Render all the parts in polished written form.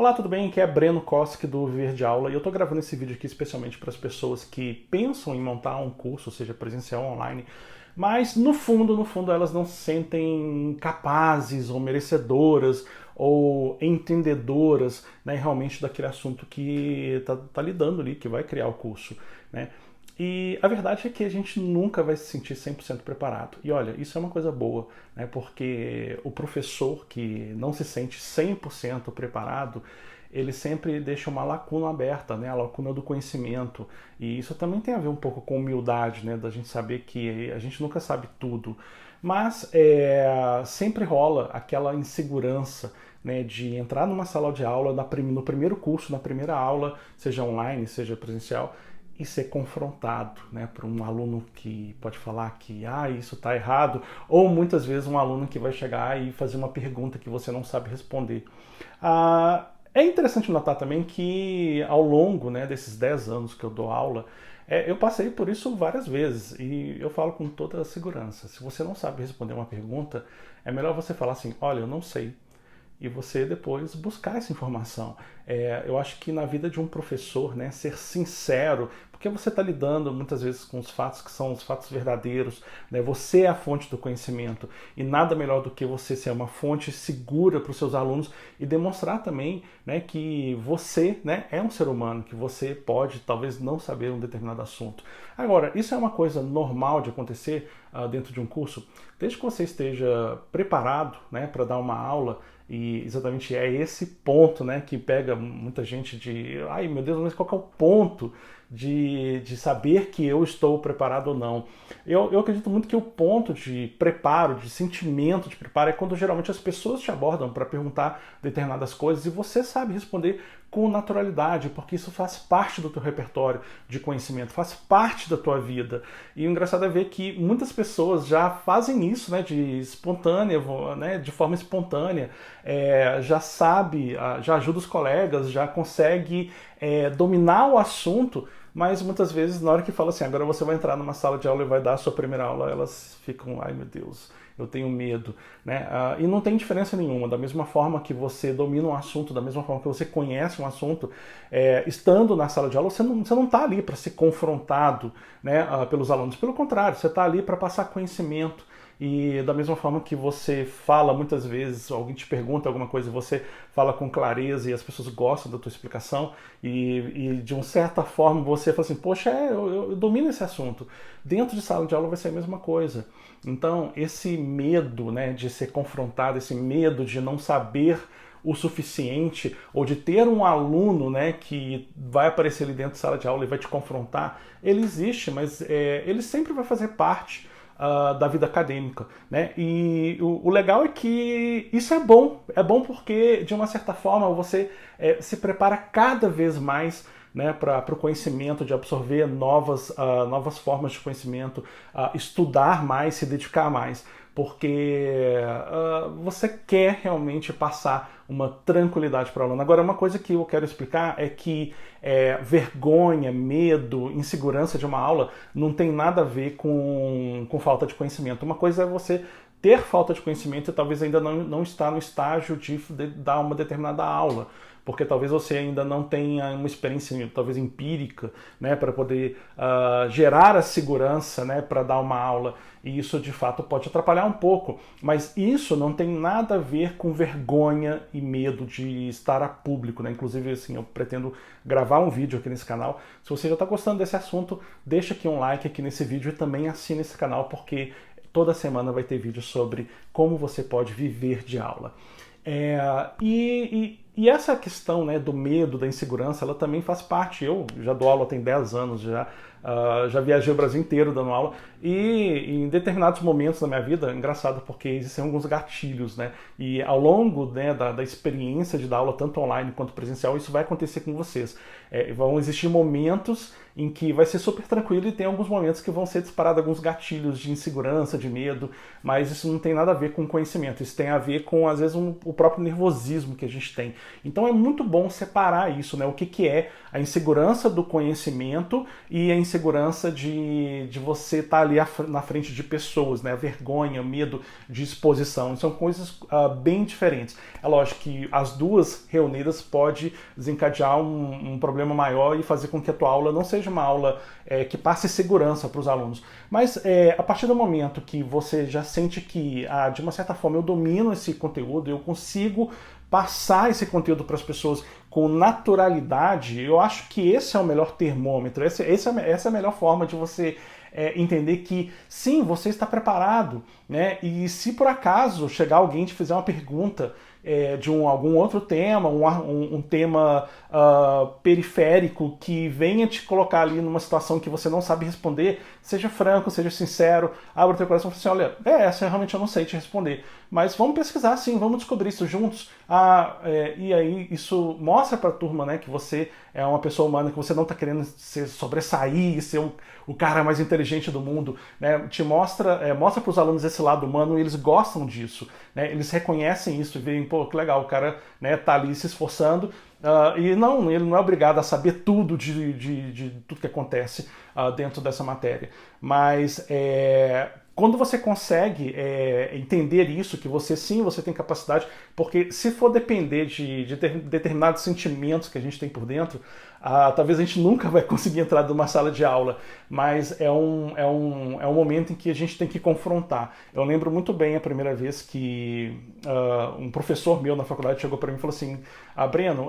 Olá, tudo bem? Aqui é Breno Koski do Viver de Aula e eu estou gravando esse vídeo aqui especialmente para as pessoas que pensam em montar um curso, seja presencial ou online, mas no fundo elas não se sentem capazes ou merecedoras ou entendedoras, né, realmente daquele assunto que tá lidando ali, que vai criar o curso, né? E a verdade é que a gente nunca vai se sentir 100% preparado. E olha, isso é uma coisa boa, né? Porque o professor que não se sente 100% preparado, ele sempre deixa uma lacuna aberta, né? A lacuna do conhecimento. E isso também tem a ver um pouco com humildade, né? Da gente saber que a gente nunca sabe tudo. Mas sempre rola aquela insegurança, né, de entrar numa sala de aula, no primeiro curso, na primeira aula, seja online, seja presencial, e ser confrontado, né, por um aluno que pode falar que isso está errado, ou muitas vezes um aluno que vai chegar e fazer uma pergunta que você não sabe responder. É interessante notar também que ao longo, né, desses 10 anos que eu dou aula, eu passei por isso várias vezes e eu falo com toda a segurança. Se você não sabe responder uma pergunta, é melhor você falar assim: olha, eu não sei, e você depois buscar essa informação. Eu acho que na vida de um professor, né, ser sincero, porque você está lidando muitas vezes com os fatos que são os fatos verdadeiros, né, você é a fonte do conhecimento e nada melhor do que você ser uma fonte segura para os seus alunos e demonstrar também, né, que você, né, é um ser humano, que você pode talvez não saber um determinado assunto. Agora, isso é uma coisa normal de acontecer dentro de um curso, desde que você esteja preparado, né, para dar uma aula. E exatamente é esse ponto, né, que pega muita gente de ai meu Deus, mas qual que é o ponto de saber que eu estou preparado ou não? Eu acredito muito que o ponto de preparo, de sentimento de preparo, é quando geralmente as pessoas te abordam para perguntar determinadas coisas e você sabe responder com naturalidade, porque isso faz parte do teu repertório de conhecimento, faz parte da tua vida. E o engraçado é ver que muitas pessoas já fazem isso, né, de forma espontânea, já sabe, já ajuda os colegas, já consegue dominar o assunto, mas muitas vezes na hora que fala assim, agora você vai entrar numa sala de aula e vai dar a sua primeira aula, elas ficam, ai meu Deus, eu tenho medo, né? E não tem diferença nenhuma, da mesma forma que você domina um assunto, da mesma forma que você conhece um assunto, estando na sala de aula, você não está ali para ser confrontado, né, pelos alunos, pelo contrário, você está ali para passar conhecimento. E da mesma forma que você fala muitas vezes, alguém te pergunta alguma coisa e você fala com clareza e as pessoas gostam da tua explicação e de uma certa forma você fala assim, poxa, eu domino esse assunto. Dentro de sala de aula vai ser a mesma coisa. Então, esse medo, né, de ser confrontado, esse medo de não saber o suficiente, ou de ter um aluno, né, que vai aparecer ali dentro de sala de aula e vai te confrontar, ele existe, mas ele sempre vai fazer parte da vida acadêmica, né? E o legal é que isso é bom porque de uma certa forma você se prepara cada vez mais, né, para o conhecimento, de absorver novas formas de conhecimento, estudar mais, se dedicar mais, porque você quer realmente passar uma tranquilidade para o aluno. Agora, uma coisa que eu quero explicar é que vergonha, medo, insegurança de uma aula não tem nada a ver com falta de conhecimento. Uma coisa é você ter falta de conhecimento e talvez ainda não está no estágio de dar uma determinada aula, porque talvez você ainda não tenha uma experiência talvez empírica, né, para poder gerar a segurança, né, para dar uma aula, e isso de fato pode atrapalhar um pouco, mas isso não tem nada a ver com vergonha e medo de estar a público, né? Inclusive, assim, eu pretendo gravar um vídeo aqui nesse canal. Se você já está gostando desse assunto, deixa aqui um like aqui nesse vídeo e também assina esse canal, porque toda semana vai ter vídeo sobre como você pode viver de aula. E essa questão, né, do medo, da insegurança, ela também faz parte. Eu já dou aula tem 10 anos, já viajei o Brasil inteiro dando aula, e em determinados momentos da minha vida, engraçado porque existem alguns gatilhos, né, e ao longo, né, da experiência de dar aula, tanto online quanto presencial, isso vai acontecer com vocês. Vão existir momentos em que vai ser super tranquilo e tem alguns momentos que vão ser disparados alguns gatilhos de insegurança, de medo, mas isso não tem nada a ver com conhecimento, isso tem a ver com, às vezes, o próprio nervosismo que a gente tem. Então é muito bom separar isso, né? O que é a insegurança do conhecimento e a insegurança insegurança de você estar ali na frente de pessoas, né? Vergonha, medo de exposição. São coisas bem diferentes. É lógico que as duas reunidas pode desencadear um problema maior e fazer com que a tua aula não seja uma aula que passe segurança para os alunos. Mas a partir do momento que você já sente que, de uma certa forma, eu domino esse conteúdo, eu consigo passar esse conteúdo para as pessoas com naturalidade, eu acho que esse é o melhor termômetro, essa é a melhor forma de você entender que sim, você está preparado, né? E se por acaso chegar alguém e te fizer uma pergunta de algum outro tema, um tema periférico que venha te colocar ali numa situação que você não sabe responder, seja franco, seja sincero, abra o teu coração e fala assim, olha, essa realmente eu não sei te responder, mas vamos pesquisar sim, vamos descobrir isso juntos. E aí isso mostra para a turma, né, que você é uma pessoa humana, que você não está querendo sobressair, ser o cara mais inteligente do mundo, né? Mostra para os alunos esse lado humano e eles gostam disso, né? Eles reconhecem isso e veem, pô, que legal, o cara, né, tá ali se esforçando e ele não é obrigado a saber tudo de tudo que acontece dentro dessa matéria. Mas quando você consegue entender isso, que você tem capacidade, porque se for depender de determinados sentimentos que a gente tem por dentro, talvez a gente nunca vai conseguir entrar numa sala de aula, mas é um momento em que a gente tem que confrontar. Eu lembro muito bem a primeira vez que um professor meu na faculdade chegou para mim e falou assim, Breno,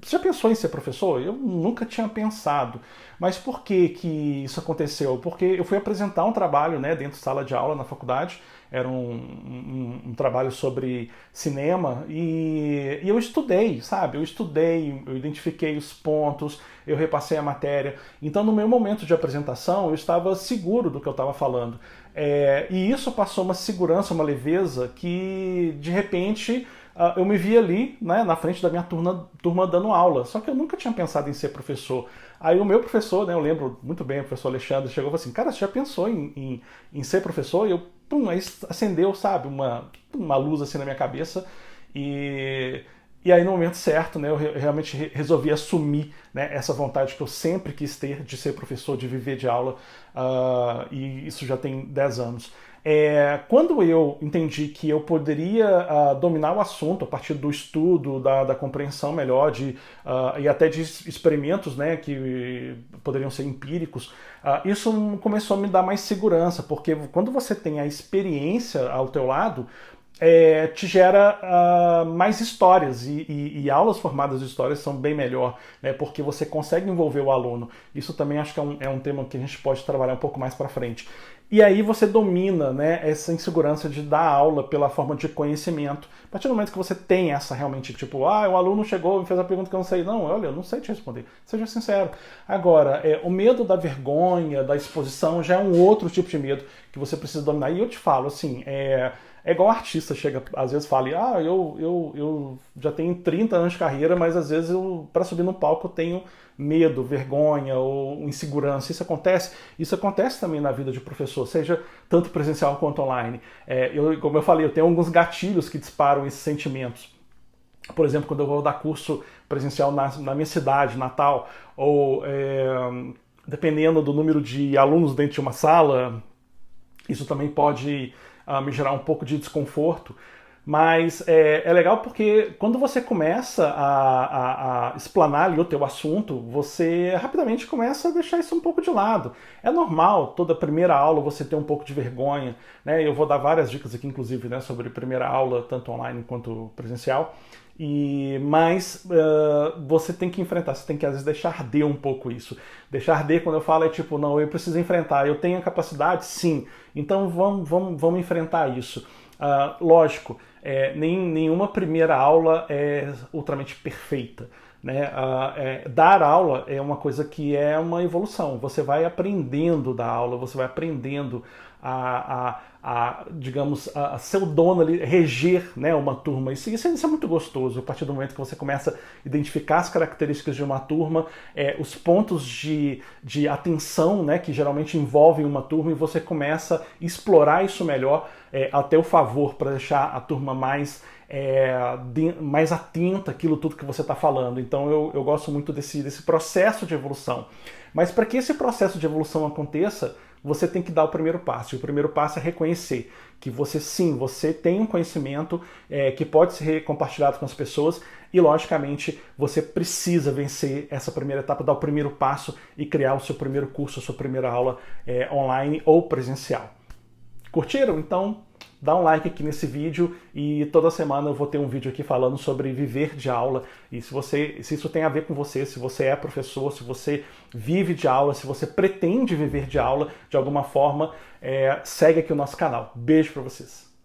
você já pensou em ser professor? Eu nunca tinha pensado. Mas por que isso aconteceu? Porque eu fui apresentar um trabalho, né, dentro de sala de aula na faculdade, era um trabalho sobre cinema e eu estudei, sabe? Eu identifiquei os pontos, eu repassei a matéria. Então, no meu momento de apresentação, eu estava seguro do que eu estava falando. E isso passou uma segurança, uma leveza que, de repente, eu me vi ali, né, na frente da minha turma dando aula. Só que eu nunca tinha pensado em ser professor. Aí o meu professor, né, eu lembro muito bem, o professor Alexandre, chegou e falou assim, cara, você já pensou em ser professor? E eu, aí acendeu, sabe, uma luz assim na minha cabeça. E aí no momento certo, né, eu realmente resolvi assumir, né, essa vontade que eu sempre quis ter de ser professor, de viver de aula, e isso já tem 10 anos. Quando eu entendi que eu poderia dominar o assunto a partir do estudo, da compreensão melhor, e até de experimentos, né, que poderiam ser empíricos, isso começou a me dar mais segurança, porque quando você tem a experiência ao teu lado, te gera mais histórias e aulas formadas de histórias são bem melhor, né, porque você consegue envolver o aluno. Isso também acho que é um tema que a gente pode trabalhar um pouco mais para frente. E aí você domina, né, essa insegurança de dar aula pela forma de conhecimento. A partir do momento que você tem essa realmente, tipo, o aluno chegou e fez a pergunta que eu não sei. Não, olha, eu não sei te responder. Seja sincero. Agora, o medo da vergonha, da exposição, já é um outro tipo de medo que você precisa dominar. E eu te falo, assim, é igual artista chega, às vezes fala, eu já tenho 30 anos de carreira, mas às vezes para subir no palco eu tenho medo, vergonha ou insegurança. Isso acontece também na vida de professor, seja tanto presencial quanto online. Como eu falei, eu tenho alguns gatilhos que disparam esses sentimentos. Por exemplo, quando eu vou dar curso presencial na minha cidade, Natal, ou dependendo do número de alunos dentro de uma sala, isso também pode me gerar um pouco de desconforto, mas é legal porque quando você começa a explanar ali o teu assunto, você rapidamente começa a deixar isso um pouco de lado. É normal, toda primeira aula você ter um pouco de vergonha, né? Eu vou dar várias dicas aqui, inclusive, né, sobre primeira aula, tanto online quanto presencial. Mas você tem que enfrentar, você tem que às vezes deixar arder um pouco isso. Deixar arder, quando eu falo, é tipo, não, eu preciso enfrentar, eu tenho a capacidade? Sim. Então vamos enfrentar isso. Lógico, nenhuma primeira aula é ultramente perfeita, né? Dar aula é uma coisa que é uma evolução. Você vai aprendendo da aula, você vai aprendendo digamos, a ser o dono ali, reger, né, uma turma. Isso é muito gostoso, a partir do momento que você começa a identificar as características de uma turma, os pontos de atenção, né, que geralmente envolvem uma turma, e você começa a explorar isso melhor a teu favor, para deixar a turma mais mais atento àquilo tudo que você está falando. Então eu gosto muito desse processo de evolução. Mas para que esse processo de evolução aconteça, você tem que dar o primeiro passo. E o primeiro passo é reconhecer que você tem um conhecimento que pode ser compartilhado com as pessoas e, logicamente, você precisa vencer essa primeira etapa, dar o primeiro passo e criar o seu primeiro curso, a sua primeira aula online ou presencial. Curtiram? Então dá um like aqui nesse vídeo e toda semana eu vou ter um vídeo aqui falando sobre viver de aula. E se isso tem a ver com você, se você é professor, se você vive de aula, se você pretende viver de aula de alguma forma, segue aqui o nosso canal. Beijo para vocês!